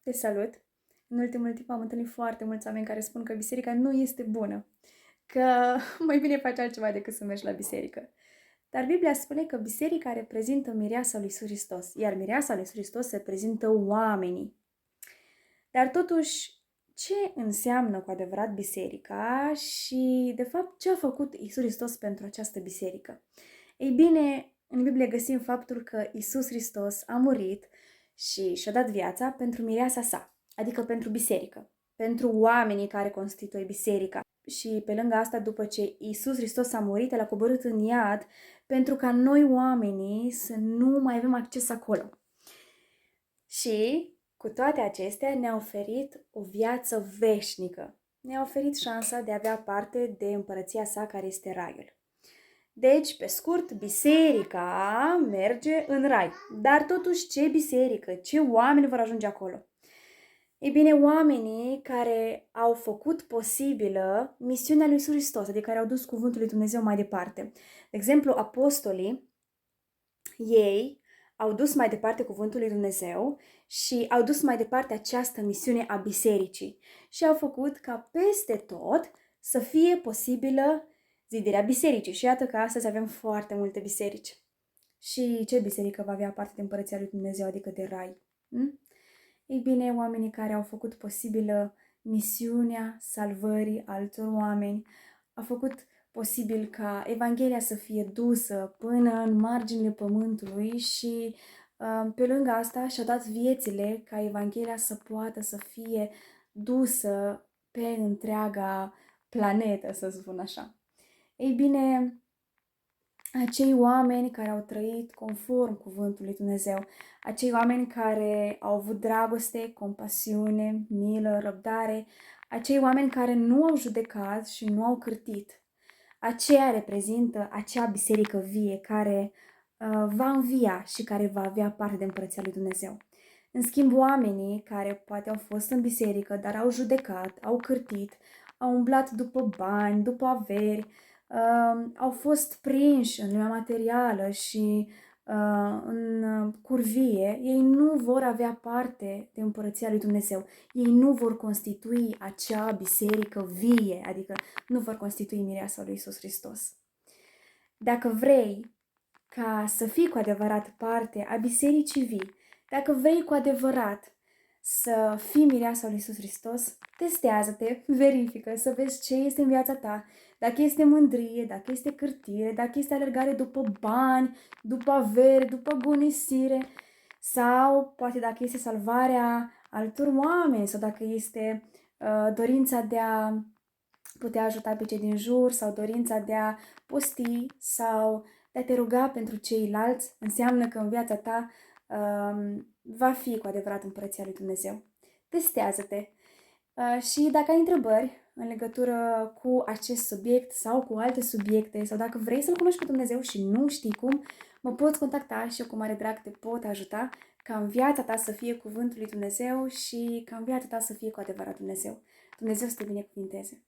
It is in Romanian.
Te salut! În ultimul timp am întâlnit foarte mulți oameni care spun că biserica nu este bună, că mai bine faci altceva decât să mergi la biserică. Dar Biblia spune că biserica reprezintă mireasa lui Iisus Hristos, iar mireasa lui Iisus Hristos reprezintă oamenii. Dar totuși, ce înseamnă cu adevărat biserica și, de fapt, ce a făcut Iisus Hristos pentru această biserică? Ei bine, în Biblie găsim faptul că Iisus Hristos a murit și și-a dat viața pentru mireasa sa, adică pentru biserică, pentru oamenii care constituie biserica. Și pe lângă asta, după ce Iisus Hristos a murit, El a coborât în iad pentru ca noi oamenii să nu mai avem acces acolo. Și cu toate acestea ne-a oferit o viață veșnică. Ne-a oferit șansa de a avea parte de împărăția sa care este raiul. Deci, pe scurt, biserica merge în rai. Dar totuși, ce biserică? Ce oameni vor ajunge acolo? Ei bine, oamenii care au făcut posibilă misiunea lui Iisus Hristos, adică care au dus cuvântul lui Dumnezeu mai departe. De exemplu, apostolii, ei au dus mai departe cuvântul lui Dumnezeu și au dus mai departe această misiune a bisericii și au făcut ca peste tot să fie posibilă zidirea bisericii. Și iată că astăzi avem foarte multe biserici. Și ce biserică va avea parte de împărăția lui Dumnezeu, adică de rai? Ei bine, oamenii care au făcut posibilă misiunea salvării altor oameni, au făcut posibil ca Evanghelia să fie dusă până în marginile pământului și pe lângă asta și-a dat viețile ca Evanghelia să poată să fie dusă pe întreaga planetă, să spun așa. Ei bine, acei oameni care au trăit conform cuvântului Dumnezeu, acei oameni care au avut dragoste, compasiune, milă, răbdare, acei oameni care nu au judecat și nu au cârtit, aceea reprezintă acea biserică vie care va învia și care va avea parte de împărăția lui Dumnezeu. În schimb, oamenii care poate au fost în biserică, dar au judecat, au cârtit, au umblat după bani, după averi, au fost prinși în lumea materială și în curvie, ei nu vor avea parte de împărăția lui Dumnezeu. Ei nu vor constitui acea biserică vie, adică nu vor constitui mireasa lui Iisus Hristos. Dacă vrei ca să fii cu adevărat parte a bisericii vii, dacă vrei cu adevărat să fii mireasa lui Iisus Hristos, testează-te, verifică, să vezi ce este în viața ta, dacă este mândrie, dacă este cârtire, dacă este alergare după bani, după avere, după agonisire, sau poate dacă este salvarea altor oameni, sau dacă este dorința de a putea ajuta pe cei din jur, sau dorința de a posti, sau de a te ruga pentru ceilalți, înseamnă că în viața ta va fi cu adevărat împărăția lui Dumnezeu. Testează-te și dacă ai întrebări în legătură cu acest subiect sau cu alte subiecte sau dacă vrei să-L cunoști pe Dumnezeu și nu știi cum, mă poți contacta și eu cu mare drag te pot ajuta ca în viața ta să fie cuvântul lui Dumnezeu și ca în viața ta să fie cu adevărat Dumnezeu. Dumnezeu să te binecuvinteze!